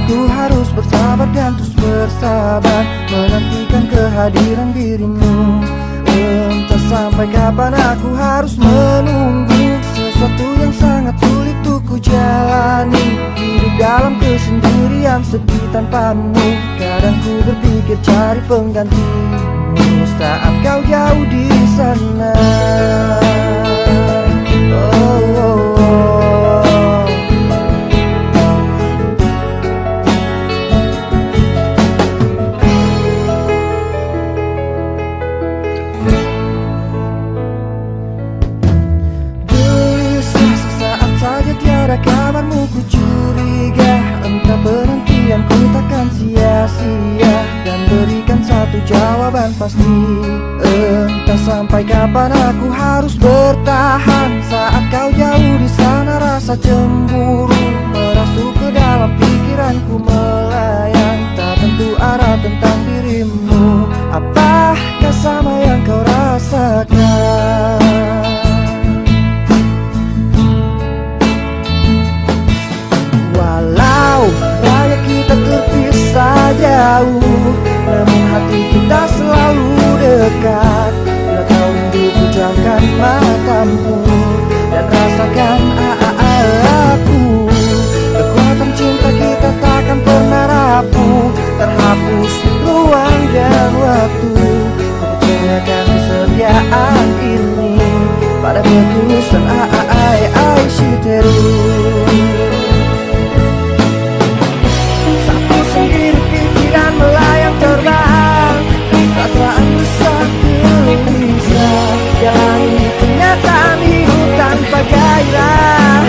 Ku harus bersabar dan terus bersabar menantikan kehadiran dirimu. Entah sampai kapan aku harus menunggu sesuatu yang sangat sulit untuk ku jalani. Hidup dalam kesendirian sepi tanpamu. Kadang ku berpikir cari penggantimu saat kau jauh di sana. Kabarmu ku curiga, entah penantianku takkan sia-sia, dan berikan satu jawaban pasti. Entah sampai kapan aku harus bertahan saat kau jauh di sana. Rasa cemburu merasuk ke dalam pikiranku melayang, tak tentu arah tentang dirimu. Apakah sama yang kau rasakan? Raya kita terpisah jauh, namun hati kita selalu dekat. Bila kau rindu pejamkan matamu dan rasakan aku. Kekuatan cinta kita takkan pernah rapuh, terhapus ruang dan waktu. Ku percayakan kesetiaan ini pada ketulusan Shiteru. Sendiri pikiran melayang terbang, perasaan besar gelisah, jalani kenyataan hidup tanpa gairah.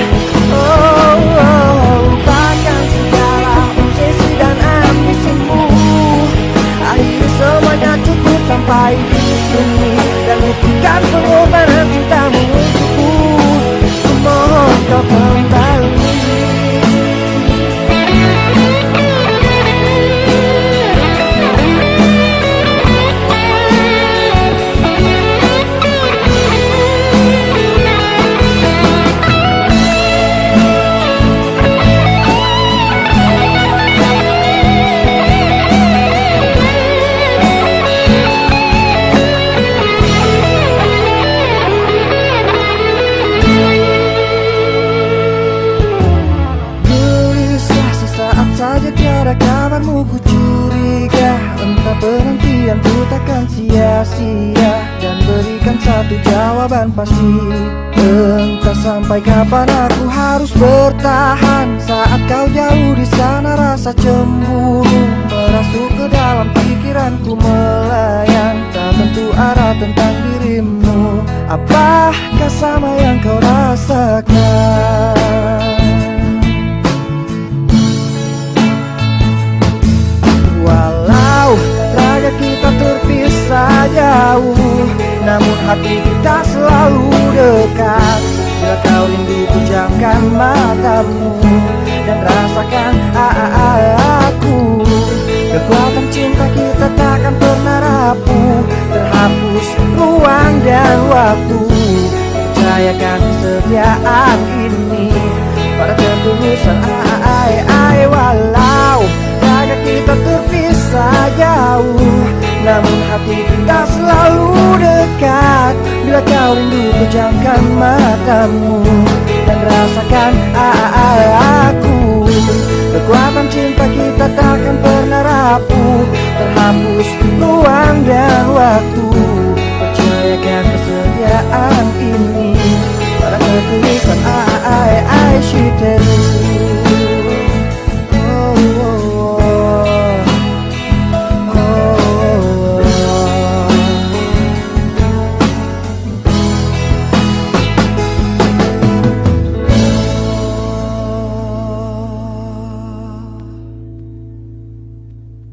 Lupakan segala obsesi dan ambisimu. Akhirnya semuanya cukup sampai di sini, dan buktikan pengorbanan cintamu untukku. Kumohon kau kembali. Saja tiada kabarmu ku curiga, entah penantianku takkan sia-sia, dan berikan satu jawaban pasti. Entah sampai kapan aku harus bertahan saat kau jauh di sana. Rasa cemburu merasuk ke dalam pikiranku melayang, tak tentu arah tentang dirimu. Apakah sama yang kau rasakan? Raga kita terpisah jauh, namun hati kita selalu dekat. Bila kau rindu pejamkan matamu dan rasakan aku. Kekuatan cinta kita takkan pernah rapuh, terhapus ruang dan waktu. Percayakan kesetiaan ini pada ketulusan walau raga kita terpisah jauh, namun hati kita selalu dekat. Bila kau rindu pejamkan matamu dan rasakan aku. Kekuatan cinta kita takkan pernah rapuh, terhapus ruang dan waktu. Percayakan kesetiaan ini pada ketulisan Shiteru.